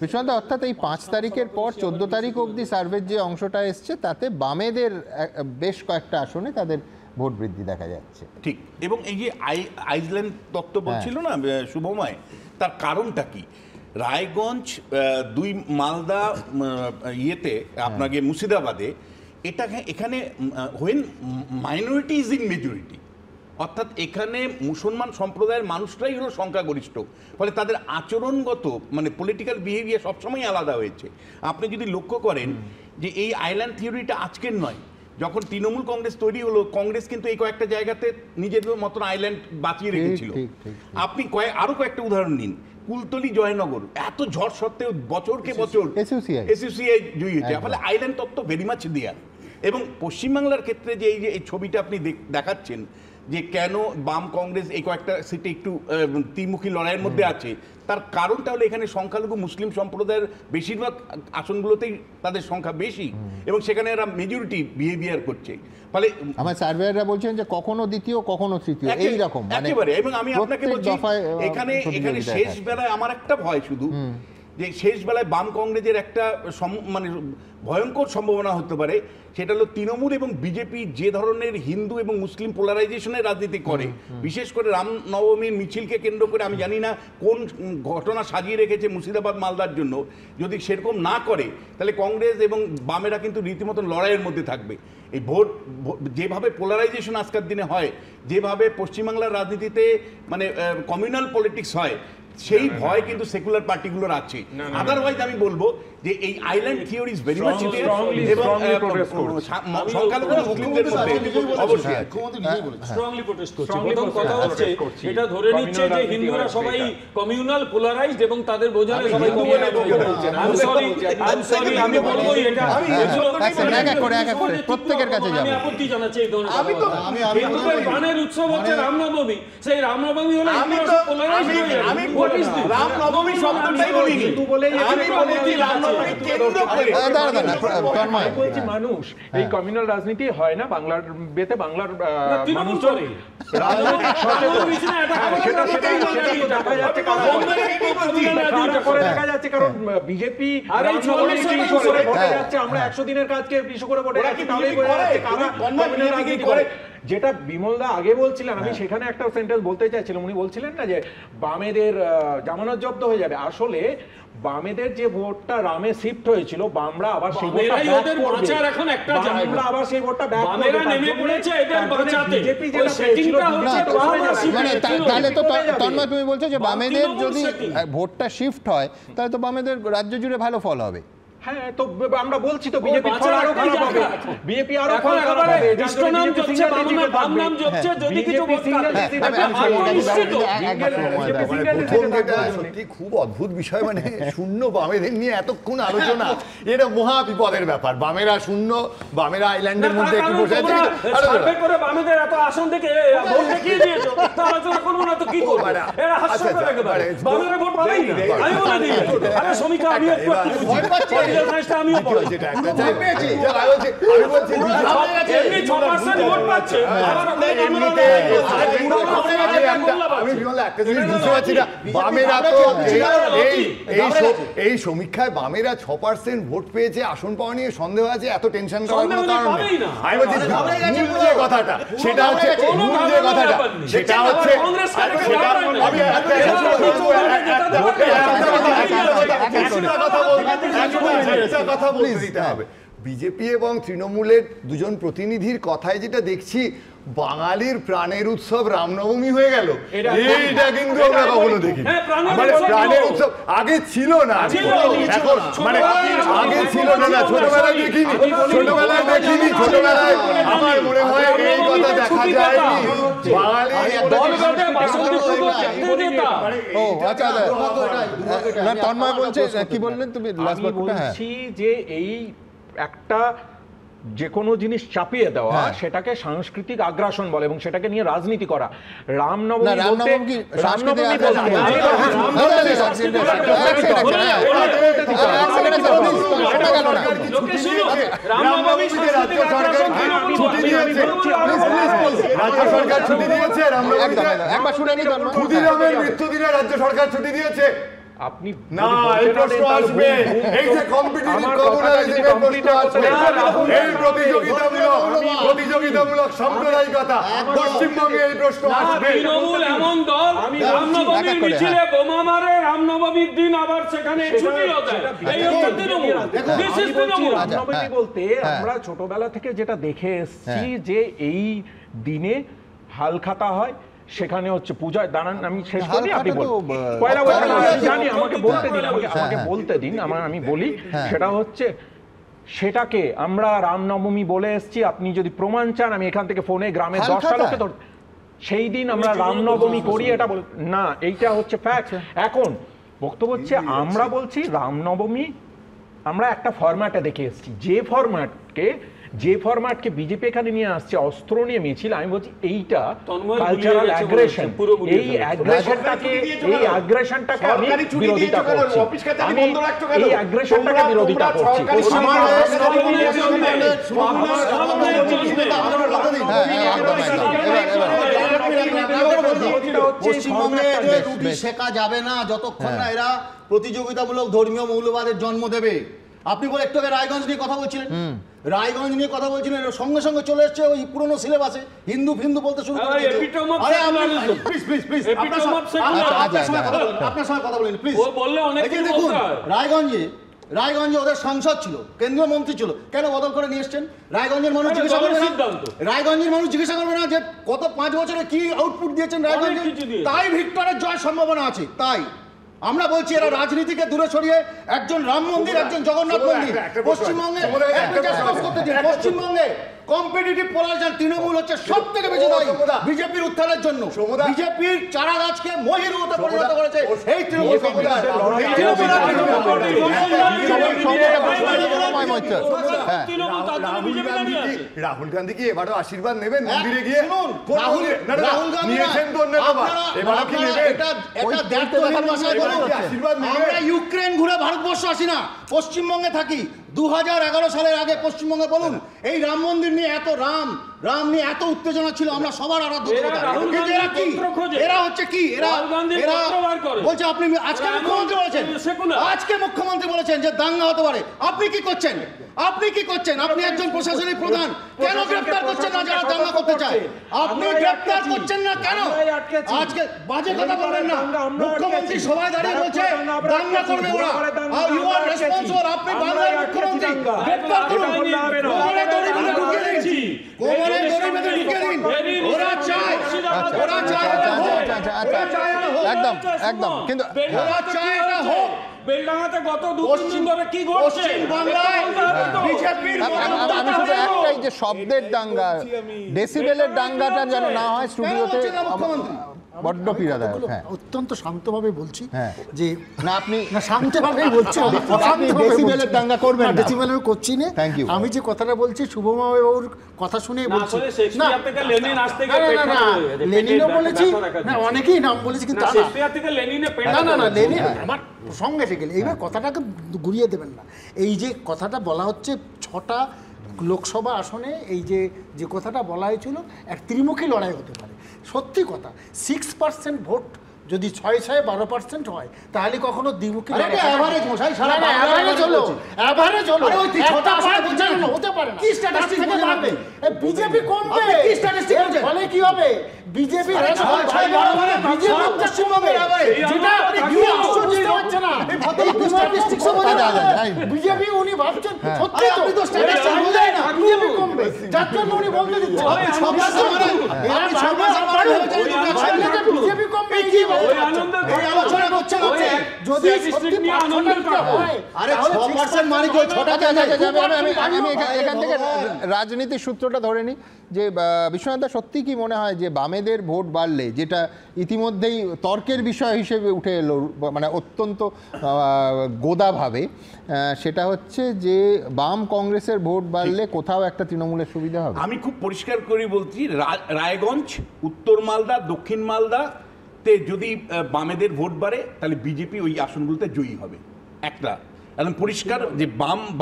বিশ্বনাথ, অর্থাৎ এই 5 তারিখের পর 14 তারিখ অবধি সার্ভের যে অংশটা এসছে তাতে বামেদের বেশ কয়েকটা আসনে তাদের ভোট বৃদ্ধি দেখা যাচ্ছে। ঠিক, এবং এই যে আইসল্যান্ড তত্ত্ব বলছিল না শুভময়, তার কারণটা কি? রায়গঞ্জ, 2 মালদা, ইয়েতে আপনাকে মুর্শিদাবাদে, এখানে when minority is in majority, অর্থাৎ এখানে মুসলমান সম্প্রদায়ের মানুষরাই হলো সংখ্যাগরিষ্ঠ, ফলে তাদের আচরণগত মানে পলিটিক্যাল বিহেভিয়ার সবসময় আলাদা হয়েছে। আপনি যদি লক্ষ্য করেন যে এই আইল্যান্ড থিওরিটা আজকের নয়, যখন তৃণমূল কংগ্রেস তৈরি হলো, কংগ্রেস কিন্তু এই কয়েকটা জায়গাতে নিজের মতন আইল্যান্ড বাঁচিয়ে রেখেছিল। আপনি আরো কয়েকটা উদাহরণ নিন, কুলতলি, জয়নগর, এত ঝড় সত্ত্বেও বছরকে বছর এসইউসিআই জয়ী হয়েছে, ফলে আইল্যান্ড তত্ত্ব ভেরি মাচ দেয়ার। এবং পশ্চিমবাংলার ক্ষেত্রে যে এই ছবিটা আপনি দেখাচ্ছেন যে কেন বাম কংগ্রেস এই কয়েকটা সিটে একটু ত্রিমুখী লড়াইয়ের মধ্যে আছে, তার কারণটা হলো এখানে সংখ্যালঘু মুসলিম সম্প্রদায়ের বেশিরভাগ আসনগুলোতেই তাদের সংখ্যা বেশি, এবং সেখানে এরা মেজরিটি বিহেভিয়ার করছে। ফলে আমার সার্ভেয়াররা বলছেন যে কখনো দ্বিতীয় কখনো তৃতীয় এই রকম একেবারে। এবং আমি আপনাকে বলছি এখানে শেষ বেলায় আমার একটা ভয় শুধু, যে শেষ বেলায় বাম কংগ্রেসের একটা মানে ভয়ঙ্কর সম্ভাবনা হতে পারে, সেটা হলো তৃণমূল এবং বিজেপি যে ধরনের হিন্দু এবং মুসলিম পোলারাইজেশনের রাজনীতি করে, বিশেষ করে রামনবমীর মিছিলকে কেন্দ্র করে আমি জানি না কোন ঘটনা সাজিয়ে রেখেছে মুর্শিদাবাদ মালদার জন্য, যদি সেরকম না করে তাহলে কংগ্রেস এবং বামেরা কিন্তু রীতিমতন লড়াইয়ের মধ্যে থাকবে। এই ভোট যেভাবে পোলারাইজেশন আজকের দিনে হয়, যেভাবে পশ্চিমবাংলার রাজনীতিতে মানে কমিউনাল পলিটিক্স হয়, সেই ভয় কিন্তু সেকুলার পার্টিগুলোর আছে। আদারওয়াইজ আমি বলবো যে এই island theory is very much there, এবং সংখ্যালঘু মুসলিমদের মধ্যে অবশ্যই স্ট্রংলি প্রোটেস্ট করছে। প্রথম কথা হচ্ছে এটা ধরে নিচ্ছে যে হিন্দুরা সবাই কমিউনাল পোলারাইজড এবং তাদের বোঝালে সবাই হিন্দু বলে বলছেন। আই এম সরি, আমি বলবোই এটা প্রত্যেকের কাছে যাবে। আমি আপত্তি জানাচ্ছি এই ধরনের। হিন্দুদের প্রাণের উৎসব হচ্ছে রামনবমী, সেই রামনবমী হলো হিন্দুরা পোলারাইজড হয়ে যাবে। আমি রামনবমী শব্দটাই বলিনি, আমি বলেছি রামনবমী কেন্দ্র করে। আমি বলছি মানুষ এই কমিউনাল রাজনীতি হয় না বাংলার বেতে, বাংলার মানুষ চলে রাজনৈতিক সচেতন দেখা যাচ্ছে, কারণ বিজেপি যাচ্ছে আমরা 100 দিনের কাজকে ইস্যু করে ভোটে যাচ্ছি, তাহলেই বোঝা যাচ্ছে কারা কমিউনাল রাজনীতি করে। যেটা বিমলদা আগে বলছিলেন, আমি সেখানে একটা সেন্টেন্স বলতে চাইছিলাম, উনি বলছিলেন না যে বামেদের জামানত জব্দ হয়ে যাবে। আসলে বামেদের যে ভোটটা রামে শিফট হয়েছিল, বামরা আবার সেই ভোটটা নেমে পড়েছে এদের বাঁচাতে। বিজেপি যেটা সেটিংটা হচ্ছে মানে তাহলে তো তন্ময় তুমি বলছো যে বামেদের যদি ভোটটা শিফট হয় তাহলে তো বামেদের রাজ্য জুড়ে ভালো ফল হবে। হ্যাঁ, তো আমরা বলছি তো বিজেপি ফল আরো খারাপ হবে, বিজেপি আরো ফল খারাপ হবে। কৃষ্ণ নাম জপছে, বাম নাম জপছে, যদি কিছু ভোট সত্যি খুব অদ্ভুত বিষয়, মানে শূন্য বামেদের নিয়ে এতক্ষণ আলোচনা, এটা মহা বিপদের ব্যাপার। বামেরা শূন্য, বামেরা আইল্যান্ডের মধ্যে একটু বসে আছে, সার্ভে করে বামেদের এত আসন থেকে ভোট দেখিয়ে দিয়েছো, তা আলোচনা করব না তো কি করব? এরা হাস্যকর একেবারে, বামেরা ভোট পাবেই না। আমি বলে দিই, আরে সমীক্ষা আমি ভয় পাচ্ছি, আমিও পড়েছি, এটা একটা চাই পেয়েছি, আমি বলছি এমনি 6% ভোট পাচ্ছে। আমি বিমলা একটা জিনিস বুঝতে পারছি না, বামেরা তো এই সমীক্ষায় বামেরা 6% ভোট পেয়েছে, আসন পাওয়া নিয়ে সন্দেহ আছে, এত টেনশন করার কোনো কারণ নেই। আমি বলছি মূল যে কথাটা সেটা হচ্ছে, মূল যে কথাটা সেটা হচ্ছে, কথা বলতে দিতে হবে। বিজেপি এবং তৃণমূলের দুজন প্রতিনিধির কথায় যেটা দেখছি, বাঙালির প্রাণের উৎসব রামনবমী হয়ে গেল, এইটা কিন্তু আমরা কখনো দেখিনি। মানে প্রাণের উৎসব আগে ছিল না, এখন মানে আগে ছিল না, ছোটবেলায় দেখিনি, ছোটবেলায় আমার মনে হয় এই কথা দেখা যায়নি। তন্ময় বলছে, কি বললেন তুমি? বলছি যে এই একটা যে কোনো জিনিস চাপিয়ে দেওয়া, সেটাকে সাংস্কৃতিক আগ্রাসন বলে এবং সেটাকে নিয়ে রাজনীতি করা। রামনবমী রাজ্য সরকার ছুটি দিয়েছে, মৃত্যুদিনে রাজ্য সরকার ছুটি দিয়েছে। আপনি না, এই প্রশ্ন আসবে। এই যে competitive communalism-এর প্রশ্ন আসবে। এই প্রতিযোগিতামূলক সাম্প্রদায়িকতা, পশ্চিমবঙ্গে এই প্রশ্ন আসবে। তৃণমূল এমন দল রামনবমীর মিছিলে বোমা মারে, রামনবমীর দিন আবার সেখানে ছুটিও দেয়। এই হচ্ছে তৃণমূল। This is Trinamool. রামনবমী বলতে আমরা ছোটবেলা থেকে যেটা দেখে এসেছি যে এই দিনে হালখাতা হয়, সেখানে হচ্ছে পূজা। দাঁড়ান আমি শেষ করি, আপনি বলুন। পয়লা বৈশাখ জানি, আমাকে বলতে দিন, আমাকে বলতে দিন, আমি বলি। সেটা হচ্ছে সেটাকে আমরা রামনবমী বলে এসেছি। আপনি যদি প্রমাণ চান, আমি এখান থেকে ফোনে গ্রামে 10টা লোককে ধর, সেই দিন আমরা রামনবমী করি, এটা না, এইটা হচ্ছে ফ্যাক্ট। এখন বক্তব্য হচ্ছে আমরা বলছি রামনবমী আমরা একটা ফরম্যাটে দেখে এসেছি, যে ফরম্যাটকে বিজেপি এখানে নিয়ে আসছে, অস্ত্র নিয়ে মিছিল। আমি বলছি এইটা কালচারাল অ্যাগ্রেশন, এই অ্যাগ্রেশনটাকে আমি বিরোধিতা করছি। আমি এই অ্যাগ্রেশনটাকে বিরোধিতা করছি। পশ্চিমবঙ্গে রুটি শেখা যাবে না যতক্ষণ না এরা প্রতিযোগিতামূলক ধর্মীয় মৌলবাদের জন্ম দেবে। আপনি বলে একটু আগে রায়গঞ্জ নিয়ে কথা বলছিলেন, রায়গঞ্জ নিয়ে কথা বলছিলেন, সঙ্গে সঙ্গে চলে এসছে ওই পুরনো সিলেবাসে হিন্দু ফিন্দু বলতে শুরু করে দিয়েছে। প্লিজ আপনার সঙ্গে কথা বলেন প্লিজ। দেখুন রায়গঞ্জে ওদের সাংসদ ছিল, কেন্দ্রীয় মন্ত্রী ছিল, কেন বদল করে নিয়ে এসছেন? রায়গঞ্জের মানুষ জিজ্ঞাসা করবে না? রায়গঞ্জের মানুষ জিজ্ঞাসা করবে না যে গত 5 বছরে কি আউটপুট দিয়েছেন রায়গঞ্জে? তাই ভিক্টরের জয়ের সম্ভাবনা আছে। তাই আমরা বলছি এরা রাজনীতিকে দূরে সরিয়ে একজন রাম মন্দির, একজন জগন্নাথ মন্দির পশ্চিমবঙ্গে কম্পিটিটিভ পোলারাইজেশন তৃণমূল হচ্ছে সবথেকে বেশি দায়ী বিজেপির উত্থানের জন্য। বিজেপির চারা গাছকে মহিরুতে পরিণত করেছে এই তৃণমূল কংগ্রেস। রাহুল গান্ধী কি এবারও আশীর্বাদ নেবেন মন্দিরে গিয়ে? রাহুল গান্ধী আমরা ইউক্রেন ঘুরে ভারতবর্ষ আসি না, পশ্চিমবঙ্গে থাকি। 2011 সালের আগে পশ্চিমবঙ্গে বলুন এই রাম মন্দির নিয়ে এত রাম নিয়ে এত উত্তেজনা ছিল, আমরা সবার আরাধ্য দেবতা। এরা হচ্ছে কি, এরা বলছে আপনি আজকে মুখ্যমন্ত্রী বলেছেন যে দাঙ্গা হতে পারে। আপনি কি করছেন? আপনি একজন প্রশাসনিক প্রধান, কেন গ্রেফতার করছেন না যারা দাঙ্গা করতে চায়? আপনি গ্রেফতার করছেন না কেন? আজকে বাজে কথা বলবেন না। মুখ্যমন্ত্রী সবাই দাঁড়িয়ে বলছে দাঙ্গা করবে ওরা। You are responsible. আপনি বাংলার মুখ্যমন্ত্রী, গ্রেফতার করুন, কোমরে দড়ি বেঁধে ঢুকিয়ে দিন। ওরা চায় একদম কিন্তু ওরা চায় এটা হোক। বেলডাঙ্গাতে গত 2-3 দিন ধরে কি ঘটছে? আমি শুধু একটাই যে শব্দের দাঙ্গা, ডেসিবেলের দাঙ্গাটা যেন না হয় স্টুডিওতে, বড্ড পীড়াদায়ক। হ্যাঁ, অত্যন্ত শান্তভাবে বলছি যে না আপনি শান্তভাবেই বলছি, আপনি ডেসিবেলের দাঙ্গা করবেন না। ডেসিবেলের করছি না। আমি যে কথাটা বলছি শুভমা ওর কথা শুনেই বলছি না, লেনিনও বলেছি না, অনেকেই নাম বলেছি, কিন্তু না লেনিন আমার সঙ্গে এসে গেলে এইবার কথাটাকে ঘুরিয়ে দেবেন না। এই যে কথাটা বলা হচ্ছে 6টা লোকসভা আসনে, এই যে কথাটা বলা হয়েছিল এক ত্রিমুখী লড়াই হতে পারে, সত্যি কথা। 6% ভোট যদি 6-12% হয় তাহলে কখনো দ্বিমুখী হতে পারে না। বিজেপি কমবে, ফলে কি হবে? বিজেপি বিজেপি উনি ভাবছেন সত্যি বিজেপি কমবে, যার জন্য উনি বলতে দিচ্ছেন বিজেপি কমবে। যদি এখান থেকে রাজনীতির সূত্রটা ধরে নি যে বিশ্বনাথ, সত্যি কি মনে হয় যে বামেদের ভোট বাড়লে, যেটা ইতিমধ্যেই তর্কের বিষয় হিসেবে উঠে এলো মানে অত্যন্ত গোদাভাবে, সেটা হচ্ছে যে বাম কংগ্রেসের ভোট বাড়লে কোথাও একটা তৃণমূলের সুবিধা হবে? আমি খুব পরিষ্কার করে বলছি, রায়গঞ্জ, উত্তর মালদা, দক্ষিণ মালদা তে যদি বামেদের ভোট বাড়ে তাহলে বিজেপি ওই আসনগুলোতে জয়ী হবে। একটা একদম পরিষ্কার যে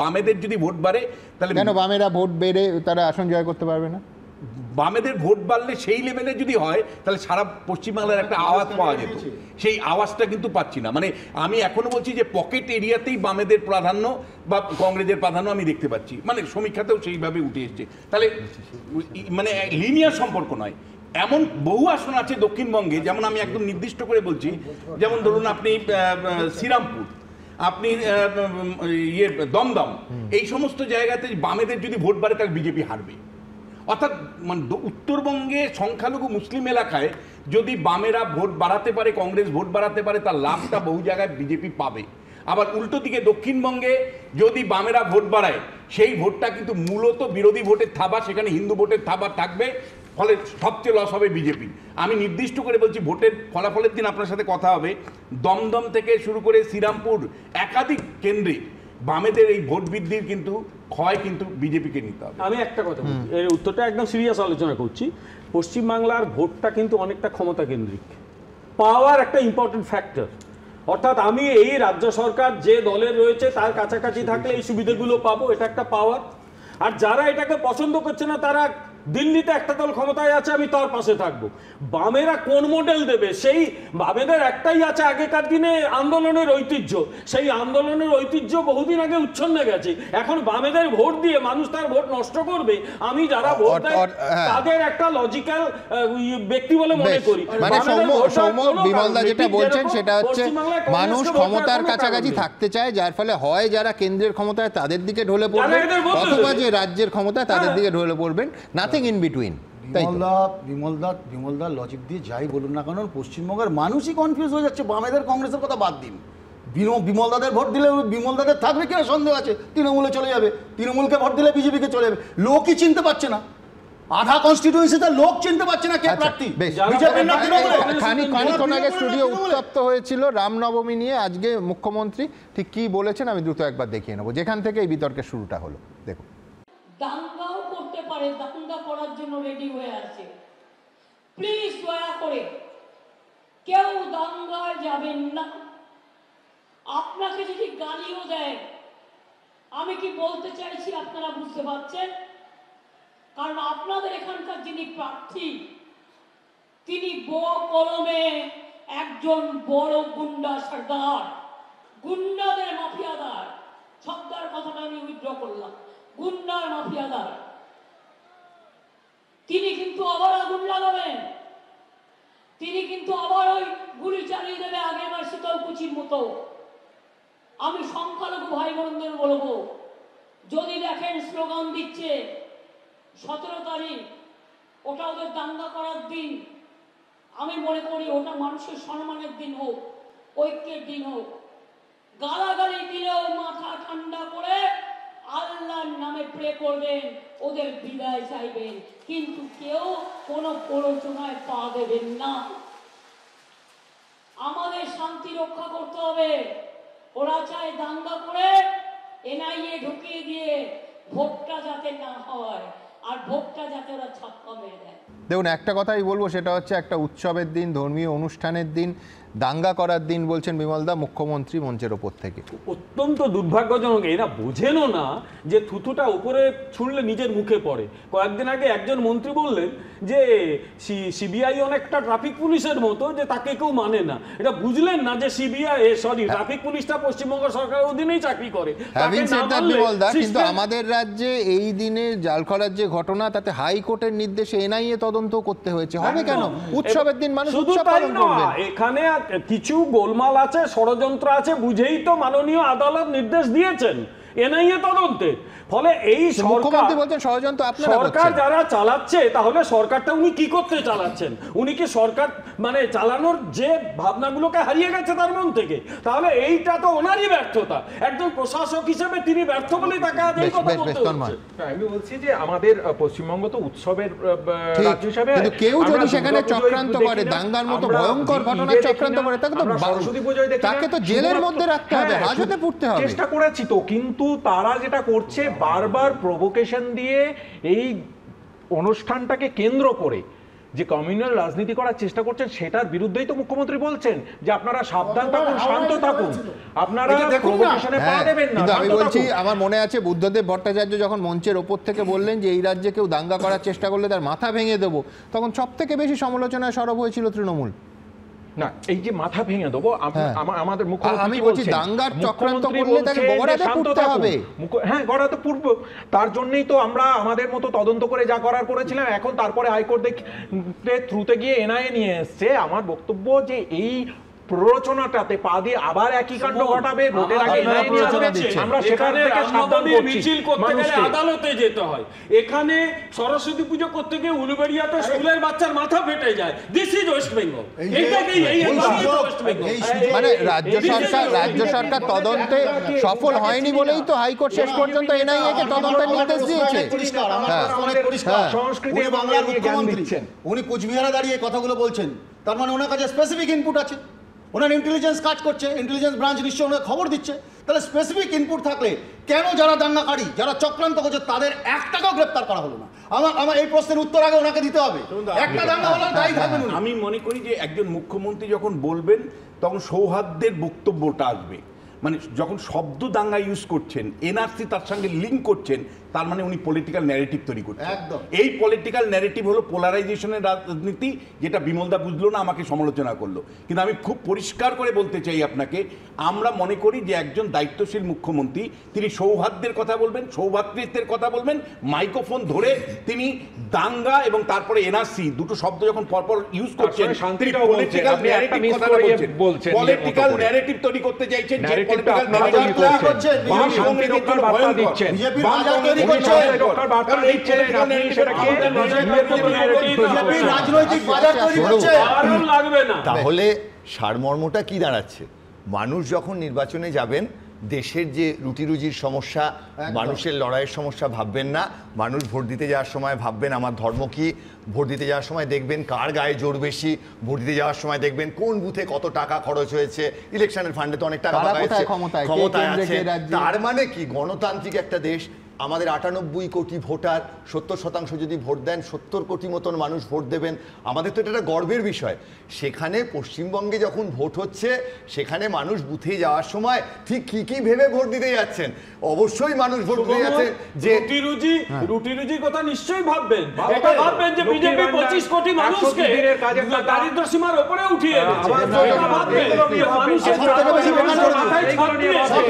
বামেদের যদি ভোট বাড়ে তাহলে কেন বামেরা ভোট বেড়ে তারা আসন জয় করতে পারবে না? বামেদের ভোট বাড়লে সেই লেভেলে যদি হয় তাহলে সারা পশ্চিমবাংলার একটা আওয়াজ পাওয়া যেত, সেই আওয়াজটা কিন্তু পাচ্ছি না। মানে আমি এখনো বলছি যে পকেট এরিয়াতেই বামেদের প্রাধান্য বা কংগ্রেসের প্রাধান্য আমি দেখতে পাচ্ছি, মানে সমীক্ষাতেও সেইভাবে উঠে এসছে। তাহলে মানে লিনিয়ার সম্পর্ক নয়। এমন বহু আসন আছে দক্ষিণবঙ্গে, যেমন আমি একদম নির্দিষ্ট করে বলছি, যেমন ধরুন আপনি শ্রীরামপুর, আপনি দমদম, এই সমস্ত জায়গাতে বামেদের যদি ভোট বাড়ে তাহলে বিজেপি হারবে। অর্থাৎ মানে উত্তরবঙ্গে সংখ্যালঘু মুসলিম এলাকায় যদি বামেরা ভোট বাড়াতে পারে, কংগ্রেস ভোট বাড়াতে পারে, তার লাভটা বহু জায়গায় বিজেপি পাবে। আবার উল্টো দিকে দক্ষিণবঙ্গে যদি বামেরা ভোট বাড়ায়, সেই ভোটটা কিন্তু মূলত বিরোধী ভোটের থাবা, সেখানে হিন্দু ভোটের থাবা থাকবে, ফলে সবচেয়ে লস হবে বিজেপি। আমি নির্দিষ্ট করে বলছি, ভোটের ফলাফলের দিন আপনার সাথে কথা হবে, দমদম থেকে শুরু করে শ্রীরামপুর একাধিক কেন্দ্রে বামেদের এই ভোট বৃদ্ধির কিন্তু ক্ষয় কিন্তু বিজেপিকে নিতে হবে। আমি একটা কথা বলছি, এর উত্তরটা একদম সিরিয়াস আলোচনা করছি। পশ্চিমবাংলার ভোটটা কিন্তু অনেকটা ক্ষমতা কেন্দ্রিক, পাওয়ার একটা ইম্পর্টেন্ট ফ্যাক্টর। অর্থাৎ আমি এই রাজ্য সরকার যে দলের রয়েছে তার কাছাকাছি থাকলে এই সুবিধাগুলো পাবো, এটা একটা পাওয়ার। আর যারা এটাকে পছন্দ করছে না, তারা দিল্লিতে একটা দল ক্ষমতায় আছে, আমি তার পাশে থাকবো। বামেরা কোন মডেল দেবে? সেই বামেদের একটাই আছে আগেকার দিনে আন্দোলনের ঐতিহ্য, সেই আন্দোলনের ঐতিহ্য বহুদিন আগে উচ্ছন্নে গেছে। এখন বামেদের ভোট দিয়ে মানুষ তার ভোট নষ্ট করবে, আমি যারা ভোট দেয় তাদের একটা লজিক্যাল ব্যক্তি বলে মনে করি। মানে বিমলদা যেটা বলছেন সেটা হচ্ছে মানুষ ক্ষমতার কাছাকাছি থাকতে চায়, যার ফলে হয় যারা কেন্দ্রের ক্ষমতায় তাদের দিকে ঢলে পড়বে, অথবা যে রাজ্যের ক্ষমতায় তাদের দিকে ঢলে পড়বেন, নাথিং ইন বিটুইন। বিমলদার লজিক দিয়ে যাই বলুন না, কারণ পশ্চিমবঙ্গের মানুষই কনফিউজ হয়ে যাচ্ছে। বামেদের কংগ্রেসের কথা বাদ দিন, বিমলদাদের ভোট দিলে বিমলদাদের থাকবে কিনা সন্দেহ আছে, তৃণমূলে চলে যাবে, তৃণমূলকে ভোট দিলে বিজেপিকে চলে যাবে। লোকই চিনতে পারছে না, আধা কনস্টিটিউয়েন্সিতে লোক চিনতে পারছে না কে প্রার্থী। খানিকক্ষণ আগে স্টুডিও উত্তপ্ত হয়েছিল রামনবমী নিয়ে। আজকে মুখ্যমন্ত্রী ঠিক কি বলেছেন আমি দ্রুত একবার দেখিয়ে নেবো, যেখান থেকে এই বিতর্কের শুরুটা হলো। দেখুন, দাঙ্গাও করতে পারে, দাঙ্গা করার জন্য রেডি হয়ে আছে। প্লিজ দয়া করে কেউ দাঙ্গায় যাবেন না। আপনাকে যদি গালিও দেয়, আমি কি বলতে চাইছি আপনারা বুঝতে পারছেন? কারণ আপনাদের এখানকার যিনি প্রার্থী, তিনি কলমে একজন বড় গুন্ডা সর্দার, গুন্ডাদের মাফিয়াদার। সর্দার কথাটা আমি উইথড্র করলাম, গুন্ডার মাফিয়াদার। তিনি কিন্তু আবার আগুন লাগাবেন, তিনি কিন্তু আবার ওই গুলি চালিয়ে দেবে আগেরবার শীতলকুচির মতো। আমি সংখ্যালঘু ভাই বোনদের বলবো, যদি দেখেন স্লোগান দিচ্ছে 17 তারিখ, ওটা ওদের দাঙ্গা করার দিন, আমি মনে করি ওটা মানুষের সম্মানের দিন হোক, ঐক্যের দিন হোক। গালাগালি দিলেও মাথা ঠান্ডা করে আল্লাহর নামে প্রে করবেন, ওদের বিদায় চাইবেন, কিন্তু কেউ কোনো প্ররোচনায় পা দেবেন না। আমাদের শান্তি রক্ষা করতে হবে। ওরা চায় দাঙ্গা করে এনআইএ ঢুকিয়ে দিয়ে ভোটটা যাতে না হয়, আর ভোটটা যাতে ওরা ছাপ্পা মেরে দেয়। দেখুন, একটা কথাই বলবো, সেটা হচ্ছে একটা উৎসবের দিন, ধর্মীয় অনুষ্ঠানের দিন, দাঙ্গা করার দিন বলছেন বিমলদা, মুখ্যমন্ত্রী মঞ্চের ওপর থেকে। অত্যন্ত দুর্ভাগ্যজনক। এরা বোঝেনও না যে থুতুটা উপরে ছুঁড়লে নিজের মুখে পড়ে। কয়েকদিন আগে একজন মন্ত্রী বললেন যে সিবিআই অনেকটা ট্রাফিক পুলিশের মতো, যে তাকে কেউ মানে না। এটা বুঝলেন না যে ট্রাফিক পুলিশটা পশ্চিমবঙ্গ সরকারের অধীনেই চাকরি করে। কিন্তু আমাদের রাজ্যে এই দিনে জালখলার যে ঘটনা, তাতে হাইকোর্টের নির্দেশে এনআইএ তদন্ত করতে হয়েছে। হবে কেন? উৎসবের দিন মানুষ উৎসব পালন করবে। এখানে কিছু গোলমাল আছে, ষড়যন্ত্র আছে, বুঝেই তো মাননীয় আদালত নির্দেশ দিয়েছেন এনআইএ তদন্তে। ফলে এই সরকার যারা চালাচ্ছে, তাহলে সরকারটা উনি কি করতে চালাচ্ছেন? উনি কি সরকার মানে চালানোর যে ভাবনাগুলোকে হারিয়ে গেছে তার মন থেকে? তাহলে এইটা তো ওনারই ব্যর্থতা। একজন প্রশাসক হিসেবে তিনি ব্যর্থ বলেই তাকে আজ এই কথা বলতে হচ্ছে। আমি বলছি যে আমাদের পশ্চিমবঙ্গ তো উৎসবের রাজ্য হিসেবে, কিন্তু কেউ যদি সেখানে চক্রান্ত করে, দাঙ্গার মতো ভয়ঙ্কর ঘটনা চক্রান্ত করে, তাকে তো জেলের মধ্যে রাখতে হবে, হাজতে পুরতে হবে। চেষ্টা করেছি তো, কিন্তু তারা যেটা করছে বারবার প্রভোকেশন দিয়ে এই অনুষ্ঠানটাকে কেন্দ্র করে যে কমিউনাল রাজনীতি করার চেষ্টা করছেন সেটার বিরুদ্ধেই তো মুখ্যমন্ত্রী বলছেন যে আপনারা সাবধান থাকুন, শান্ত থাকুন, আপনারা প্রভোকেশনে পা দেবেন না। কিন্তু আমি বলছি, আমার মনে আছে বুদ্ধদেব ভট্টাচার্য যখন মঞ্চের ওপর থেকে বললেন যে এই রাজ্যে কেউ দাঙ্গা করার চেষ্টা করলে তার মাথা ভেঙে দেবো, তখন সব থেকে বেশি সমালোচনায় সরব হয়েছিল তৃণমূল। না, এই যে মাথা ভেঙে দেবো, আমাদের মুখ্যমন্ত্রী আমি বলছি দাঙ্গার চক্রান্ত করলে তাকে গড়াতে পুরতে হবে। হ্যাঁ, গড়াতে পূর্ব, তার জন্যই তো আমরা আমাদের মতো তদন্ত করে যা করার করেছিলাম। এখন তারপরে হাইকোর্ট থ্রুতে গিয়ে এনআইএ নিয়ে এসছে। আমার বক্তব্য যে এই প্ররোচনাটাতে পা দিয়ে আবার একই কাণ্ড ঘটাবে, ভোটের আগে আমরা সেখানে সাবধান করছি। মিছিল করতে গেলে আদালতে যেতে হয়, এখানে সরস্বতী পুজো করতে গিয়ে উলুবেড়িয়াতে স্কুলের বাচ্চার মাথা ফেটে যায়। This is West Bengal. মানে রাজ্য সরকার তদন্তে সফল হয়নি বলেই তো হাইকোর্ট শেষ পর্যন্ত এনআইএ কে তদন্তের নির্দেশ দিয়েছে। সংস্কৃতি বাংলার মুখ্যমন্ত্রী, উনি কোচবিহারে দাঁড়িয়ে কথাগুলো বলছেন, তার মানে ওনার কাছে স্পেসিফিক ইনপুট আছে, ওনার ইন্টেলিজেন্স কাজ করছে, ইন্টেলিজেন্স ব্রাঞ্চ নিশ্চয়ই ওনার খবর দিচ্ছে। তাহলে স্পেসিফিক ইনপুট থাকলে কেন যারা দাঙ্গাকারী, যারা চক্রান্ত করছে তাদের একটাকেও গ্রেপ্তার করা হলো না? আমার এই প্রশ্নের উত্তর আগে ওনাকে দিতে হবে। একটা দাঙ্গা হলো দায়ী থাকবেন উনি। আমি মনে করি যে একজন মুখ্যমন্ত্রী যখন বলবেন তখন সৌহার্দ্যের বক্তব্যটা আসবে। মানে যখন শব্দ দাঙ্গা ইউজ করছেন, এনআরসি তার সঙ্গে লিঙ্ক করছেন, তার মানে উনি পলিটিক্যাল ন্যারেটিভ তৈরি করছেন। এই পলিটিক্যাল ন্যারেটিভ হলো পোলারাইজেশনের রাজনীতি, যেটা বিমলদা বুঝলো না, আমাকে সমালোচনা করলো। কিন্তু আমি খুব পরিষ্কার করে বলতে চাই আপনাকে, আমরা মনে করি যে একজন দায়িত্বশীল মুখ্যমন্ত্রী তিনি সৌহার্দ্যের কথা বলবেন, সৌভ্রাতৃত্বের কথা বলবেন। মাইক্রোফোন ধরে তিনি দাঙ্গা এবং তারপরে এনআরসি দুটো শব্দ যখন পরপর ইউজ করছেন, তিনি পলিটিক্যাল ন্যারেটিভ কথা বলছেন, পলিটিক্যাল ন্যারেটিভ তৈরি করতে চাইছেন। যে পলিটিক্যাল ন্যারেটিভ করছেন বিজেপি তাহলে সারমর্মটা কি দাঁড়াচ্ছে? মানুষ যখন নির্বাচনে যাবেন, দেশের যে রুটি রুজির সমস্যা, মানুষের লড়াইয়ের সমস্যা ভাববেন না। মানুষ ভোট দিতে যাওয়ার সময় ভাববেন আমার ধর্ম কি, ভোট দিতে যাওয়ার সময় দেখবেন কার গায়ে জোর বেশি, ভোট দিতে যাওয়ার সময় দেখবেন কোন বুথে কত টাকা খরচ হয়েছে, ইলেকশনের ফান্ডে তো অনেক টাকা ক্ষমতায় আছে। তার মানে কি, গণতান্ত্রিক একটা দেশ, আমাদের 98 কোটি ভোটার, 70% যদি ভোট দেন 70 কোটি মতন মানুষ ভোট দেবেন। আমাদের তো এটা একটা গর্বের বিষয়। সেখানে পশ্চিমবঙ্গে যখন ভোট হচ্ছে, সেখানে মানুষ বুথে যাওয়ার সময় ঠিক কি ভেবে ভোট দিতে যাচ্ছেন? অবশ্যই মানুষ ভোট দিতে যাচ্ছেন যে রুটি রুজির কথা নিশ্চয়ই ভাববেন। এটা ভাববেন যে বিজেপি 25 কোটি মানুষকে দারিদ্র্য সীমার উপরে উঠিয়ে দিয়েছে। এটা ভাববেন মানুষের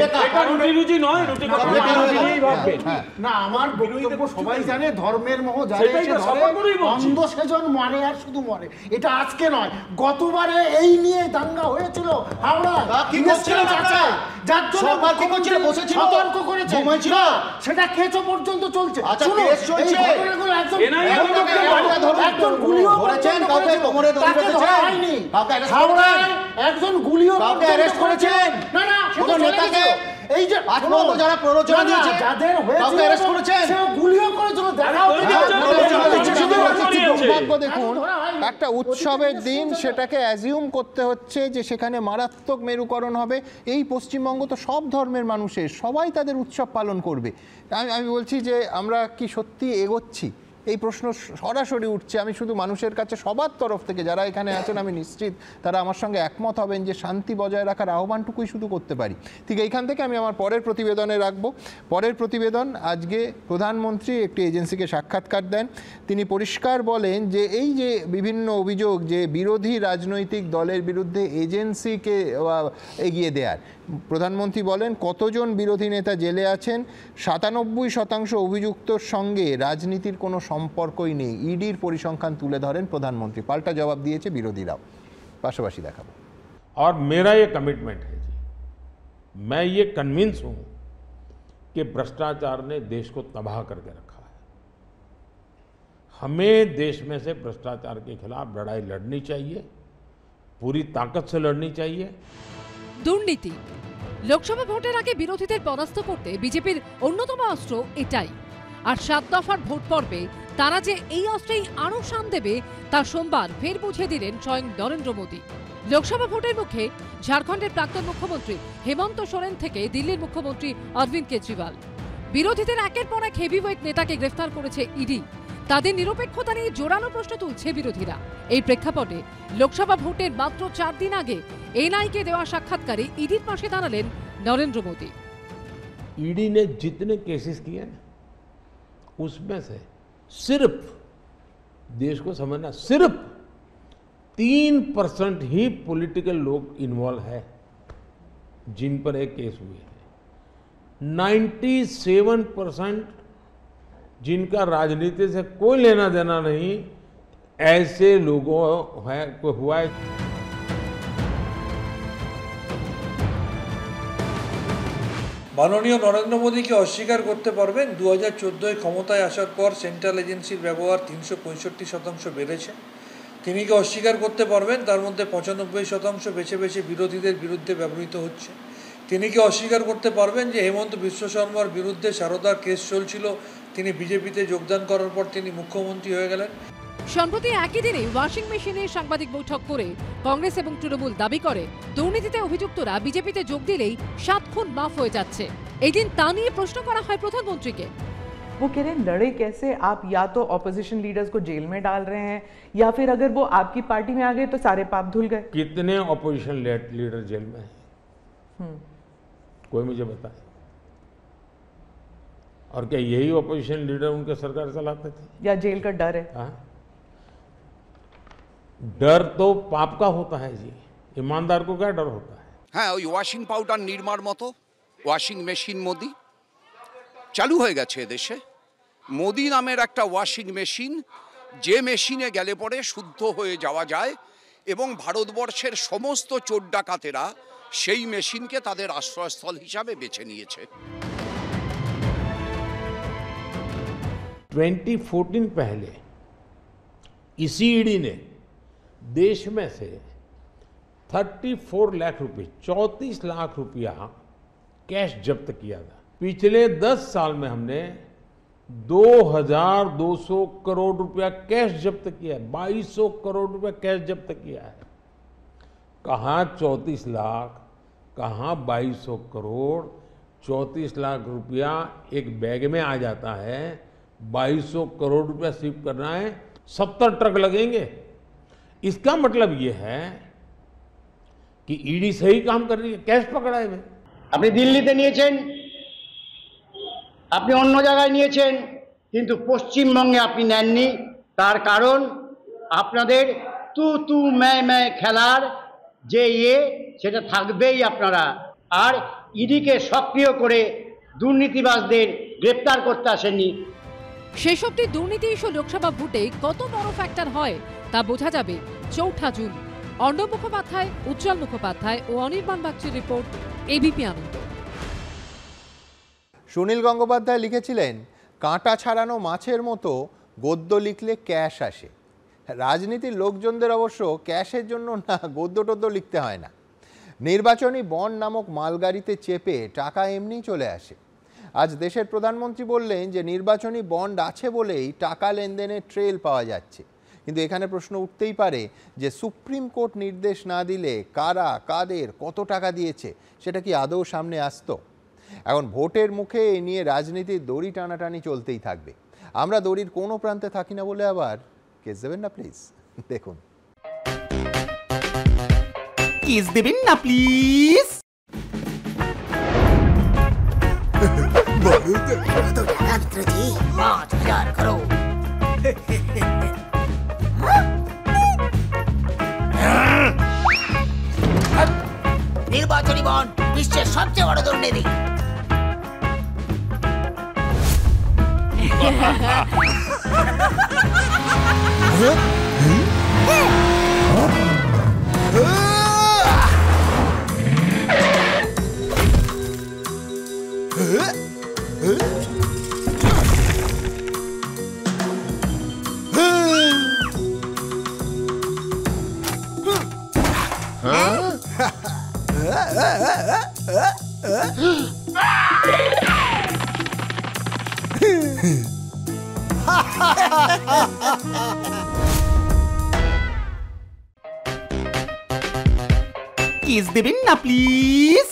এটা রুটি রুজি নয়, রুটি ভাববেন না। আমার বক্তব্য সবাই জানে, ধর্মের মোহ যারে অন্ধ সেজন মরে আর শুধু মরে। এটা আজকে নয়, গতবারে এই নিয়ে দাঙ্গা হয়েছিল হাওড়ায়। যার জন্য সতর্ক করেছে, সেটা কেঁচো পর্যন্ত চলছে। একজন গুলিও হয়নি হাওড়ায়, একজন গুলিও করেছেন। না না, নেতাকে এই যে যারা প্ররোচনা দিয়েছে, যাদের কাউকে অ্যারেস্ট করেছেন, সে গুলিও করেছিল। দেখুন, একটা উৎসবের দিন, সেটাকে অ্যাজিউম করতে হচ্ছে যে সেখানে মারাত্মক মেরুকরণ হবে। এই পশ্চিমবঙ্গ তো সব ধর্মের মানুষের, সবাই তাদের উৎসব পালন করবে। আমি বলছি যে আমরা কি সত্যি এগোচ্ছি? এই প্রশ্ন সরাসরি উঠছে। আমি শুধু মানুষের কাছে সবার তরফ থেকে যারা এখানে আছেন, আমি নিশ্চিত তারা আমার সঙ্গে একমত হবেন যে শান্তি বজায় রাখার আহ্বানটুকুই শুধু করতে পারি। ঠিক এইখান থেকে আমি আমার পরের প্রতিবেদনে রাখবো। পরের প্রতিবেদন, আজকে প্রধানমন্ত্রী একটি এজেন্সিকে সাক্ষাৎকার দেন। তিনি পরিষ্কার বলেন যে এই যে বিভিন্ন অভিযোগ যে বিরোধী রাজনৈতিক দলের বিরুদ্ধে এজেন্সিকে এগিয়ে দেওয়ার, প্রধানমন্ত্রী বলেন কতজন বিরোধী নেতা জেলে আছেন, 97% অভিযুক্তর সঙ্গে রাজনীতির কোনো সম্পর্কই নেই। ইডির পরিসংখ্যান তুলে ধরেন প্রধানমন্ত্রী। পাল্টা জবাব দিয়েছে বিরোধীরাও। পাশাপাশি দেখাবো। और मेरा ये कमिटमेंट है जी, मैं ये कन्विंस हूं कि भ्रष्टाचार ने देश को तबाह करके रखा है। हमें देश में से भ्रष्टाचार के खिलाफ लड़ाई लड़नी चाहिए, पूरी ताकत से लड़नी चाहिए। দুর্নীতি লোকসভা ভোটের আগে বিরোধীদের পরাস্ত করতে বিজেপির অন্যতম অস্ত্র এটাই। আর 7 দফার ভোট পর্বে তারা যে এই অস্ত্রেই আরও শান দেবে তা সোমবার ফের বুঝিয়ে দিলেন স্বয়ং নরেন্দ্র মোদী। লোকসভা ভোটের মুখে ঝাড়খণ্ডের প্রাক্তন মুখ্যমন্ত্রী হেমন্ত সোরেন থেকে দিল্লির মুখ্যমন্ত্রী অরবিন্দ কেজরিওয়াল, বিরোধীদের একের পর এক হেভিওয়েট নেতাকে গ্রেফতার করেছে ইডি। তাদের নিরপেক্ষতা নিয়ে জোরালো প্রশ্ন তুলছে বিরোধীরা। এই প্রেক্ষাপটে লোকসভা ভোটের মাত্র 4 দিন আগে এনআইকে দেওয়া সাক্ষাৎকারে ইডির পাশে দাঁড়ালেন নরেন্দ্র মোদী। ईडी ने जितने केसेस किए ना उसमें से सिर्फ देश को समझना सिर्फ 3% ही पॉलिटिकल लोग इन्वॉल्व है जिन पर एक केस हुए हैं। 97% जिनका राजनीति से कोई लेना देना नहीं, ऐसे लोगों को हुआ है। মাননীয় নরেন্দ্র মোদীকে অস্বীকার করতে পারবেন 2014 ক্ষমতায় আসার পর সেন্ট্রাল এজেন্সির ব্যবহার 365% বেড়েছে। তিনি কি অস্বীকার করতে পারবেন তার মধ্যে 95% বেছে বেছে বিরোধীদের বিরুদ্ধে ব্যবহৃত হচ্ছে? তিনি কি অস্বীকার করতে পারবেন যে হেমন্ত বিশ্ব শর্মার বিরুদ্ধে সারদা কেস চলছিল, তিনি বিজেপিতে যোগদান করার পর তিনি মুখ্যমন্ত্রী হয়ে গেলেন? সম্প্রতি একই দিনে ওয়াশিং মেশিনে সাংবাদিক বৈঠক করে কংগ্রেস এবং তৃণমূল দাবি করে দুর্নীতিতে অভিযুক্তরা বিজেপিতে যোগ দিলেই 7 খুন মাফ হয়ে যাচ্ছে। এই দিন তা নিয়ে প্রশ্ন করা হয় প্রধানমন্ত্রীকে। वो कह रहे हैं लड़े कैसे, आप या तो ऑपोजिशन लीडर्स को जेल में डाल रहे हैं या फिर अगर वो आपकी पार्टी में आ गए तो सारे पाप धुल गए। कितने ऑपोजिशन लीडर जेल में हैं? कोई मुझे बताए। और क्या यही ऑपोजिशन लीडर उनके सरकार चलाते थे? या जेल का डर है? डर तो पाप का होता है जी, ईमानदार को क्या डर होता है? हाँ, ওই ওয়াশিং পাউডার নির্মার মতো ওয়াশিং মেশিন মোদি চালু হয়ে গেছে দেশে। মোদি নামের একটা ওয়াশিং মেশিন, যে মেশিনে গেলে পরে শুদ্ধ হয়ে যাওয়া যায় এবং ভারতবর্ষের সমস্ত চোর ডাকাতেরা সেই মেশিনকে তাদের আশ্রয়স্থল হিসাবে বেছে নিয়েছে। 2014 पहले इसी ईडी ने देश में से 34 लाख रुपए 34 लाख रुपया कैश जब्त किया था। पिछले 10 साल में हमने 2200 करोड़ रुपया कैश जब्त किया है, 2200 करोड़ रुपया कैश जब्त किया है। कहाँ 34 लाख, कहाँ 2200 करोड़। 34 लाख रुपया एक बैग में आ जाता है, 2200 करोड़ रुपया शिफ्ट करना है, 70 ट्रक लगेंगे। इसका मतलब ये है कि ईडी सही काम कर रही है, कैश पकड़ा है। আপনি দিল্লিতে নিয়েছেন, আপনি অন্য জায়গায় নিয়েছেন, কিন্তু পশ্চিমবঙ্গে আপনি নেননি। তার কারণ আপনাদের তু তু ম্যায় খেলার যে সেটা থাকবেই আপনারা। আর ইডিকে সক্রিয় করে দুর্নীতিবাজদের গ্রেপ্তার করতে আসেননি। শেষ অবধি দুর্নীতি ইস্যু লোকসভা ভোটে কত বড় ফ্যাক্টর হয় তা বোঝা যাবে 4 জুন। অর্ণব মুখোপাধ্যায়, উজ্জ্বল মুখোপাধ্যায় ও অনির্বাণ বাগচির রিপোর্ট, এবিপি আনন্দ। সুনীল গঙ্গোপাধ্যায় লিখেছিলেন, কাঁটা ছাড়ানো মাছের মতো গদ্য লিখলে ক্যাশ আসে। রাজনীতির লোকজনদের অবশ্য ক্যাশের জন্য না গদ্য টদ্য লিখতে হয় না, নির্বাচনী বন্ড নামক মালগাড়িতে চেপে টাকা এমনি চলে আসে। আজ দেশের প্রধানমন্ত্রী বললেন যে নির্বাচনী বন্ড আছে বলেই টাকা লেনদেনের ট্রেল পাওয়া যাচ্ছে। কিন্তু এখানে প্রশ্ন উঠতেই পারে যে সুপ্রিম কোর্ট নির্দেশ না দিলে কারা কাদের কত টাকা দিয়েছে সেটা কি আদৌ সামনে আসতো? এখন ভোটের মুখে এ নিয়ে রাজনীতির দড়ি টানাটানি চলতেই থাকবে। আমরা দড়ির কোনো প্রান্তে থাকি না বলে আবার কেস দেবেন না প্লিজ। দেখুন, কেস দেবেন না প্লিজ। নির্বাচনী বন্ড বিশ্বের সবচেয়ে বড় দুর্নীতি। কেস দেবেন না প্লিজ।